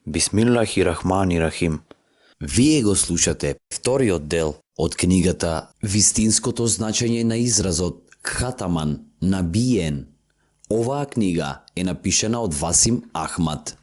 Бисмиллахи-рахмани-рахим. Вие го слушате вториот дел од книгата Вистинското значење на изразот Кхатаман, набиен. Оваа книга е напишана од Васим Ахмад.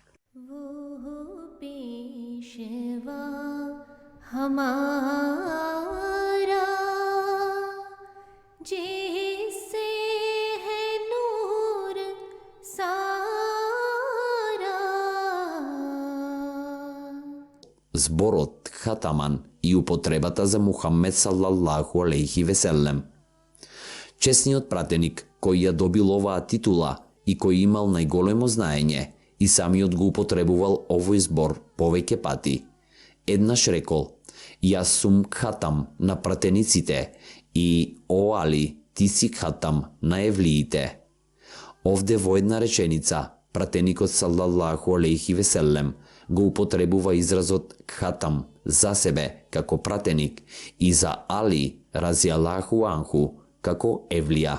Зборот Кхатаман и употребата за Мухаммед салаллаху алейхи веселем. Чесниот пратеник кој ја добил оваа титула и кој имал најголемо знаење и самиот го употребувал овој збор повеќе пати. Еднаш рекол: јас сум Кхатам на пратениците и о Али, ти си Кхатам на евлиите. Овде во една реченица пратеникот салаллаху алейхи веселем го употребува изразот Кхатам за себе како пратеник и за Али разијаллаху анху како евлија.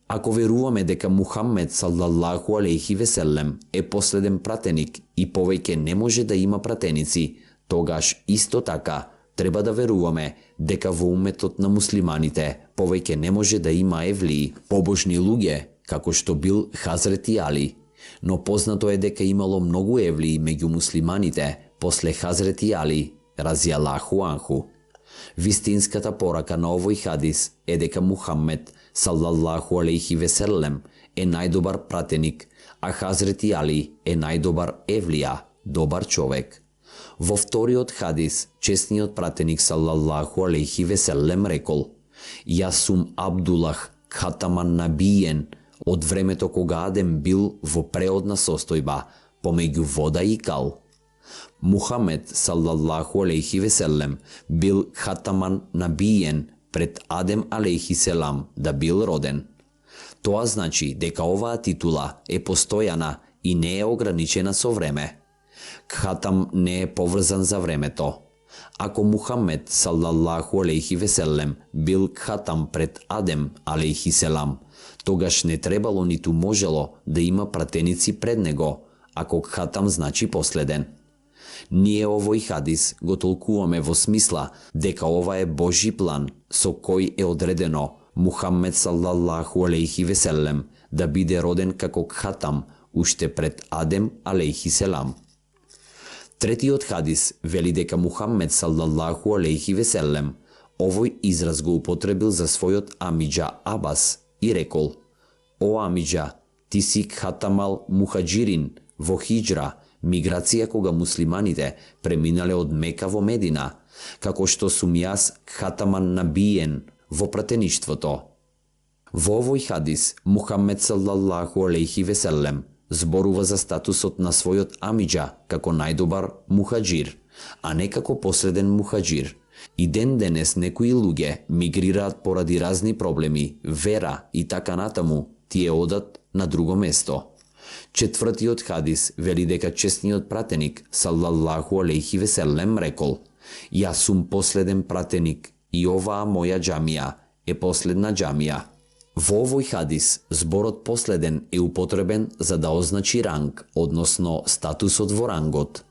Ако веруваме дека Мухаммед салаллаху алейхи веселем е последен пратеник и повеќе не може да има пратеници, тогаш исто така треба да веруваме дека во уметот на муслиманите повеќе не може да има евлии, побожни луѓе, како што бил Хазрети Али. Но познато е дека имало многу евлии меѓу муслиманите после Хазрети Али разијаллаху анху. Вистинската порака на овој хадис е дека Мухаммед салаллаху алейхи веселем е најдобар пратеник, а Хазрети Али е најдобар евлија, добар човек. Во вториот хадис, честниот пратеник салаллаху алейхи веселем рекол: јас сум Абдулах, Кхатаман набиен, од времето кога Адем бил во преодна состојба, помеѓу вода и кал. Мухаммед салаллаху алейхи веселем бил Кхатаман набиен пред Адем алейхи селам да бил роден. Тоа значи дека оваа титула е постојана и не е ограничена со време. Кхатам не е поврзан за времето. Ако Мухаммед салаллаху алейхи веселем бил Кхатам пред Адем алейхи селам, тогаш не требало ниту можело да има пратеници пред него, ако Кхатам значи последен. Ние овој хадис го толкуваме во смисла дека ова е Божи план со кој е одредено Мухаммед салаллаху алейхи веселем да биде роден како Кхатам уште пред Адем алейхи селам. Третиот хадис вели дека Мухаммед салаллаху алейхи веселем овој израз го употребил за својот амиџа Абас и рекол: о амиџа, ти си Кхатамал мухаџирин во хиџра, миграција кога муслиманите преминале од Мека во Медина, како што сум јас Кхатаман набиен во пратеништвото. Во овој хадис Мухаммед салаллаху алейхи веселем зборува за статусот на својот амиџа како најдобар мухаџир, а не како последен мухаџир. И ден денес некои луѓе мигрираат поради разни проблеми, вера и така натаму, тие одат на друго место. Четвртиот хадис вели дека честниот пратеник салаллаху алейхи веселем рекол: јас сум последен пратеник и оваа моја џамија е последна џамија. Во овој хадис зборот последен е употребен за да означи ранг, односно статусот во рангот.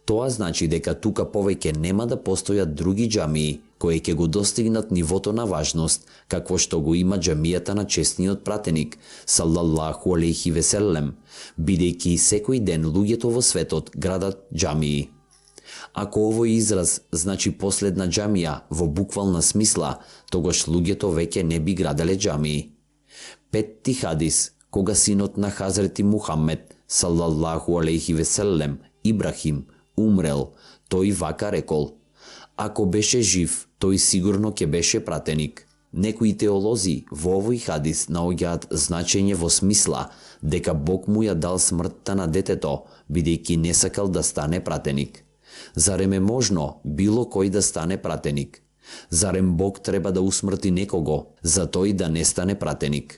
Тоа значи дека тука повеќе нема да постојат други џамии кои ќе го достигнат нивото на важност какво што го има џамијата на честниот пратеник салаллаху алейхи веселем, бидејќи секој ден луѓето во светот градат џамии. Ако овој израз значи последна џамија во буквална смисла, тогаш луѓето веќе не би граделе џамии. Петти хадис, кога синот на Хазрети Мухаммед салаллаху алейхи веселем, Ибрахим, умрел, тој вака рекол: ако беше жив, тој сигурно ќе беше пратеник. Некои теолози во овој хадис наоѓаат значење во смисла дека Бог му ја дал смртта на детето, бидејќи не сакал да стане пратеник. Зарем е можно било кој да стане пратеник? Зарем Бог треба да усмрти некого за тој да не стане пратеник?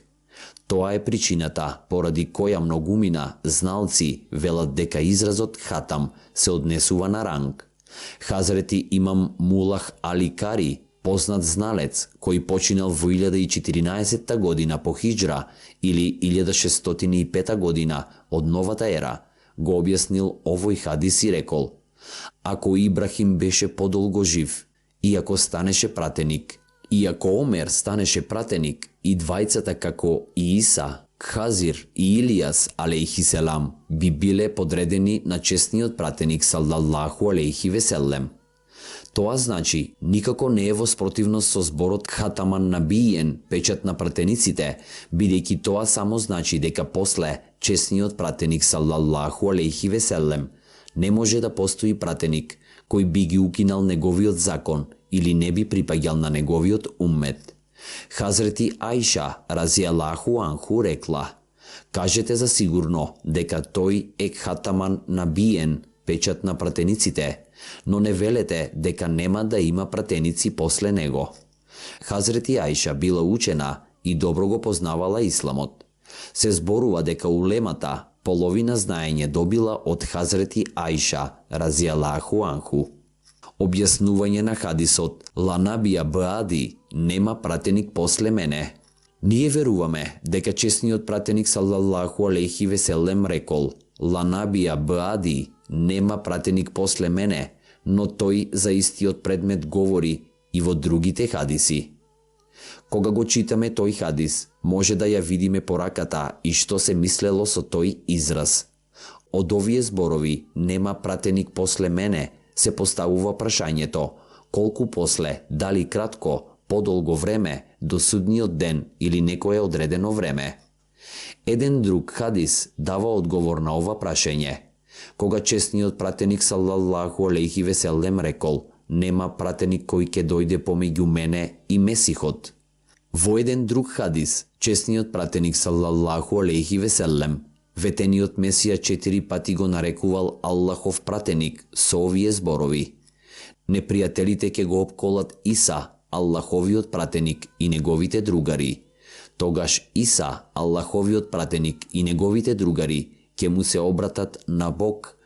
Тоа е причината поради која многумина зналци велат дека изразот Кхатам се однесува на ранг. Хазрети имам Мулах Али Кари, познат зналец кој починал во 1014 година по хиџра или 1605 година од новата ера, го објаснил овој хадис и рекол: ако Ибрахим беше подолго жив, и ако станеше пратеник, и ако Омер станеше пратеник, и двајцата како и Иса, Хазир и Илијас алейхиселам би биле подредени на чесниот пратеник саллаллаху алейхи веселем. Тоа значи никако не е во спротивност со зборот Хатаман Набиен, печат на пратениците, бидејќи тоа само значи дека после чесниот пратеник саллаллаху алейхи веселем не може да постои пратеник кој би ги укинал неговиот закон или не би припаѓал на неговиот уммет. Хазрети Аиша разијалаху анху рекла: кажете за сигурно дека тој е Хатаман Набиен, печат на пратениците, но не велете дека нема да има пратеници после него. Хазрети Аиша била учена и добро го познавала исламот. Се зборува дека улемата половина знаење добила од Хазрети Аиша разијалаху анху. Објаснување на хадисот Ла набија баади, нема пратеник после мене. Ние веруваме дека чесниот пратеник саллаллаху алейхи веселем рекол: Ла набија баади, нема пратеник после мене, но тој за истиот предмет говори и во другите хадиси. Кога го читаме тој хадис, може да ја видиме пораката и што се мислело со тој израз. Од овие зборови нема пратеник после мене се поставува прашањето колку после, дали кратко, подолго време, до судниот ден или некое одредено време. Еден друг хадис дава одговор на ова прашање. Кога честниот пратеник саллаллаху алейхи веселем рекол: нема пратеник кој ќе дојде помеѓу мене и Месихот. Во еден друг хадис, честниот пратеник саллаллаху алейхи веселем, ветениот Месија 4 пати го нарекувал Аллахов пратеник со овие зборови: непријателите ќе го опколат Иса, Аллаховиот пратеник и неговите другари. Тогаш Иса, Аллаховиот пратеник и неговите другари ќе му се обратат на Бог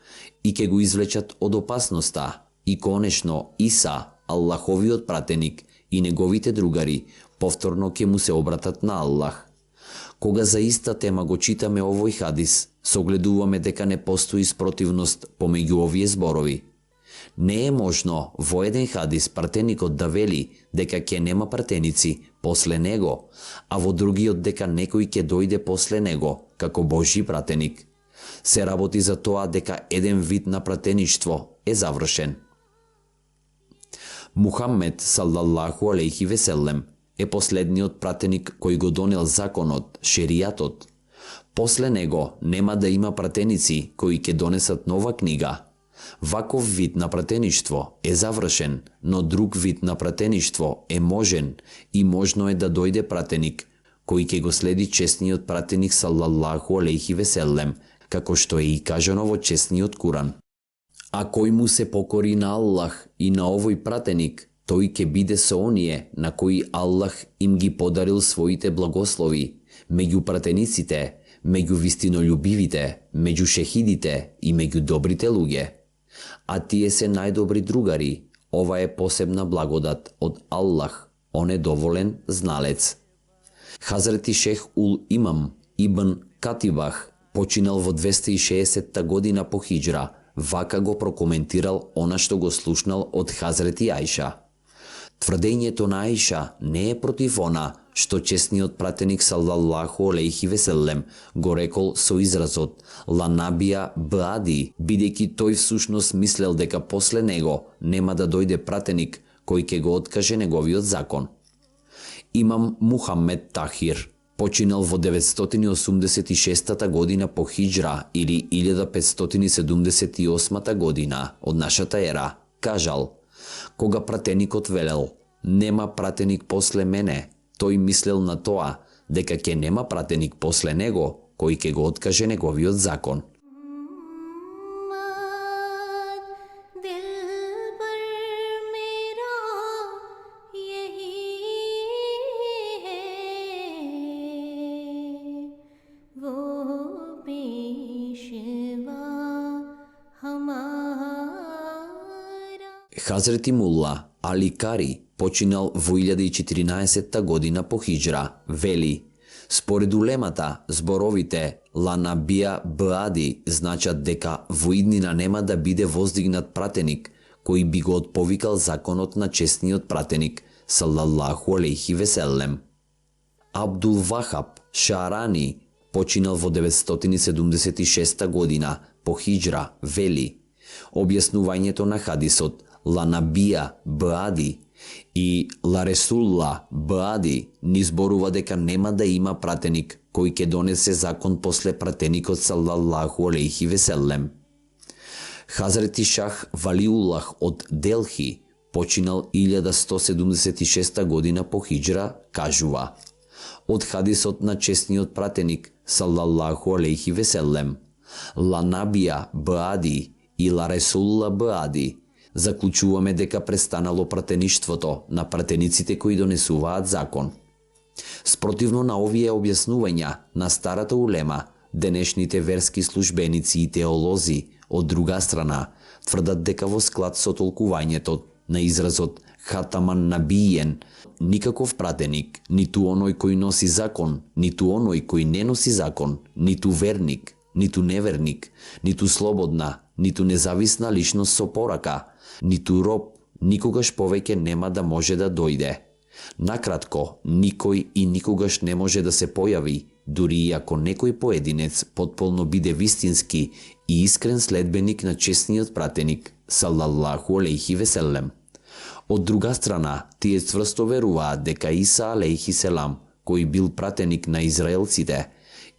и ќе го извлечат од опасноста, и конечно Иса, Аллаховиот пратеник и неговите другари повторно ќе му се обратат на Аллах. Кога за иста тема го читаме овој хадис, согледуваме дека не постои спротивност помеѓу овие зборови. Не е можно во еден хадис пратеникот да вели дека ќе нема пратеници после него, а во другиот дека некој ќе дојде после него како Божји пратеник. Се работи за тоа дека еден вид на пратеништво е завршен. Мухаммед саллаллаху алейхи веселем е последниот пратеник кој го донел законот, шеријатот. После него нема да има пратеници кои ќе донесат нова книга. Ваков вид на пратеништво е завршен, но друг вид на пратеништво е можен и можно е да дојде пратеник кој ќе го следи честниот пратеник саллаллаху алейхи веселем, како што е и кажано во честниот Куран. А кој му се покори на Аллах и на овој пратеник, тој ќе биде со оние на кои Аллах им ги подарил своите благослови, меѓу пратениците, меѓу вистинолюбивите, меѓу шехидите и меѓу добрите луѓе. А тие се најдобри другари. Ова е посебна благодат од Аллах, он е доволен зналец. Хазрети шех Ул Имам Ибн Катибах починал во 260 година по хиджра, вака го прокоментирал она што го слушнал од Хазрети Аиша. Тврдењето на Аиша не е против она што честниот пратеник саллаллаху алейхи веселем го рекол со изразот Ла набија баади, бидејќи тој всушност мислел дека после него нема да дојде пратеник кој ќе го откаже неговиот закон. Имам Мухаммед Тахир починал во 986 година по хиджра или 1578 година од нашата ера, кажал: кога пратеникот велел нема пратеник после мене, тој мислел на тоа дека ќе нема пратеник после него кој ќе го откаже неговиот закон. Хазрети Мулла Али Кари починал во 1014 година по хиджра, вели: Според улемата, зборовите Ланабија Баади значат дека во иднина нема да биде воздигнат пратеник кој би го отповикал законот на чесниот пратеник салаллаху алейхи веселем. Абдул Вахаб Шаарани, починал во 976 година по хиџра, вели: објаснувањето на хадисот Ланабија Баади и Ларесулла Баади ни зборува дека нема да има пратеник кој ќе донесе закон после пратеникот салаллаху алейхи веселем. Хазрети Шах Валиуллах од Делхи, починал 1176 година по хиџра, кажува: од хадисот на честниот пратеник салаллаху алейхи веселем, Ланабија Баади и Ларесулла Баади, заклучуваме дека престанало пратеништвото на пратениците кои донесуваат закон. Спротивно на овие објаснувања на старата улема, денешните верски службеници и теолози, од друга страна, тврдат дека во склад со толкувањето на изразот Хатаман Набиен, никаков пратеник, ниту оној кој носи закон, ниту оној кој не носи закон, ниту верник, ниту неверник, ниту слободна, ниту независна личност со порака, ниту роб, никогаш повеќе нема да може да дојде. Накратко, никој и никогаш не може да се појави, дури и ако некој поединец потполно биде вистински и искрен следбеник на честниот пратеник салаллаху алейхи веселем. Од друга страна, тие цврсто веруваат дека Иса алейхи селам, кој бил пратеник на израелците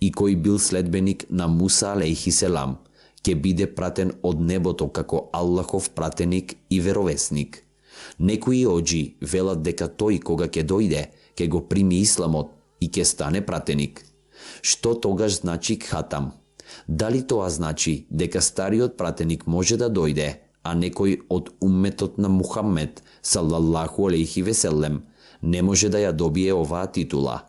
и кој бил следбеник на Муса алейхи селам, ќе биде пратен од небото како Аллахов пратеник и веровесник. Некои оџи велат дека тој кога ќе дојде, ќе го прими исламот и ќе стане пратеник. Што тогаш значи кхатам? Дали тоа значи дека стариот пратеник може да дојде, а некој од умметот на Мухаммед салаллаху алейхи веселем не може да ја добие оваа титула?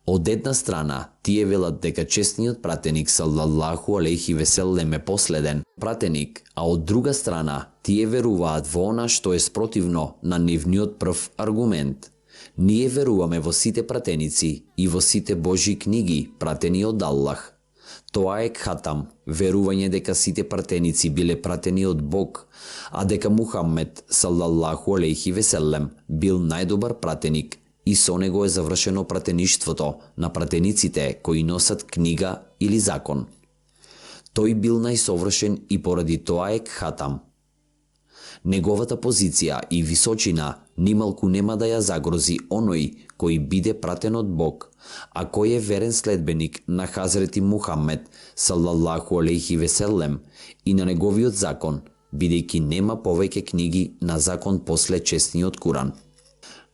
Од една страна, тие велат дека честниот пратеник салаллаху алейхи веселем е последен пратеник, а од друга страна, тие веруваат во она што е спротивно на нивниот прв аргумент. Ние веруваме во сите пратеници и во сите Божји книги пратени од Аллах. Тоа е кхатам, верување дека сите пратеници биле пратени од Бог, а дека Мухаммед салаллаху алейхи веселем бил најдобар пратеник и со него е завршено пратеништвото на пратениците кои носат книга или закон. Тој бил најсовршен и поради тоа е кхатам. Неговата позиција и височина нималку нема да ја загрози оној кој биде пратен од Бог, а кој е верен следбеник на Хазрети Мухаммед салаллаху алейхи веселем и на неговиот закон, бидејќи нема повеќе книги на закон после честниот Куран.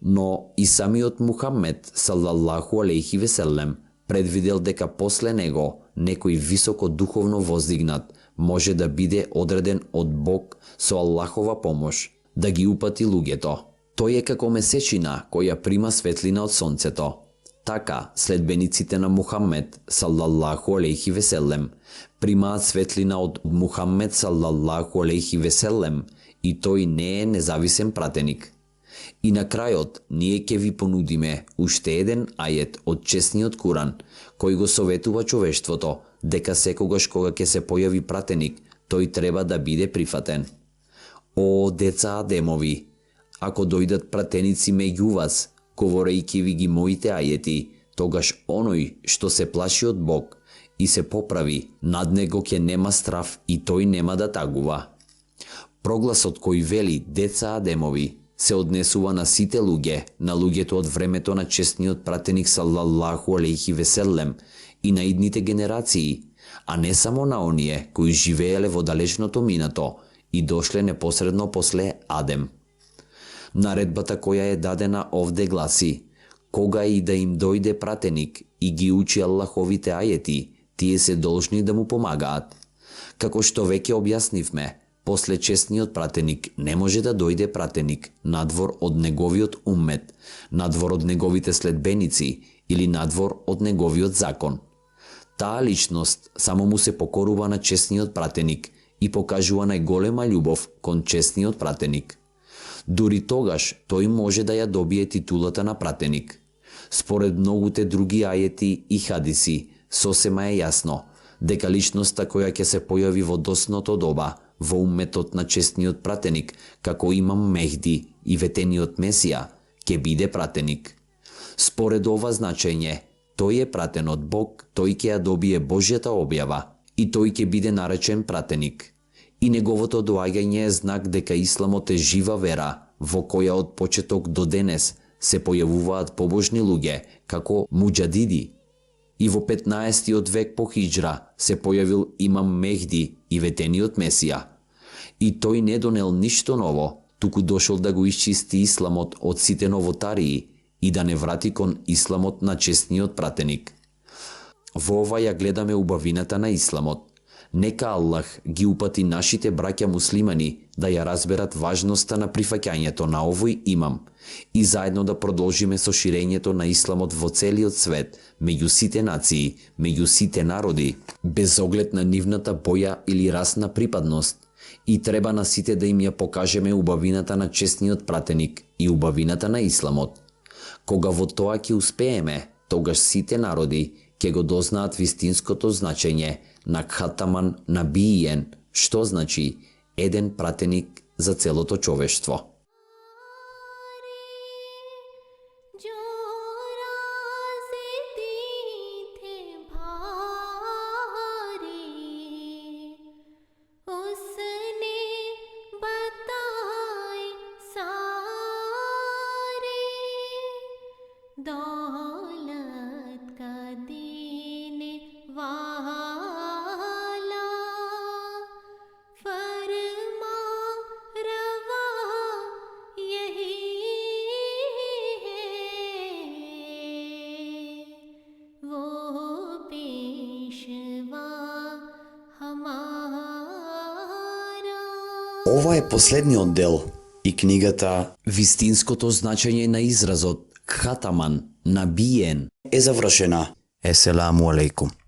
Но и самиот Мухаммед салаллаху алейхи веселем предвидел дека после него некој високо духовно воздигнат може да биде одреден од Бог со Аллахова помош, да ги упати луѓето. Тој е како месечина која прима светлина од сонцето. Така, следбениците на Мухаммед салаллаху алейхи веселем примаат светлина од Мухаммед салаллаху алейхи веселем и тој не е независен пратеник. И на крајот, ние ќе ви понудиме уште еден ајет од честниот Куран, кој го советува човештвото дека секогаш кога ќе се појави пратеник, тој треба да биде прифатен. О, деца Адемови, ако дојдат пратеници меѓу вас, говорејќи ви ги моите ајети, тогаш оној што се плаши од Бог и се поправи, над него ќе нема страф и тој нема да тагува. Прогласот кој вели деца Адемови се однесува на сите луѓе, на луѓето од времето на честниот пратеник салаллаху алейхи веселем и на идните генерации, а не само на оние кои живееле во далечното минато и дошле непосредно после Адем. Наредбата која е дадена овде гласи: кога и да им дојде пратеник и ги учи Аллаховите ајети, тие се должни да му помагаат. Како што веќе објаснивме, после честниот пратеник не може да дојде пратеник надвор од неговиот уммет, надвор од неговите следбеници или надвор од неговиот закон. Таа личност само му се покорува на честниот пратеник и покажува најголема љубов кон честниот пратеник. Дури тогаш тој може да ја добие титулата на пратеник. Според многуте други ајети и хадиси, сосема е јасно дека личноста која ќе се појави во досното доба во умметот на честниот пратеник, како имам Мехди и ветениот Месија, ќе биде пратеник. Според ова значење, тој е пратен од Бог, тој ќе ја добие Божјата објава и тој ќе биде наречен пратеник. И неговото доаѓање е знак дека исламот е жива вера, во која од почеток до денес се појавуваат побожни луѓе, како муџадиди. И во 15 век по хиџра се појавил имам Мехди и ветениот Месија. И тој не донел ништо ново, туку дошол да го исчисти исламот од сите новотарии и да не врати кон исламот на честниот пратеник. Во ова ја гледаме убавината на исламот. Нека Аллах ги упати нашите браќа муслимани да ја разберат важноста на прифаќањето на овој имам и заедно да продолжиме со ширењето на исламот во целиот свет, меѓу сите нации, меѓу сите народи, без оглед на нивната боја или расна припадност. И треба на сите да им ја покажеме убавината на честниот пратеник и убавината на исламот. Кога во тоа ќе успееме, тогаш сите народи ќе го дознаат вистинското значење на Кхатаман Набиен, што значи еден пратеник за целото човештво. दौलत का देने वाला फरमा रवा यही है वो पेशवा हमारा. Ова е последниот дел и книгата Вистинското значење на изразот Кхатаман Набиен е завршена. Еселаму алейкум.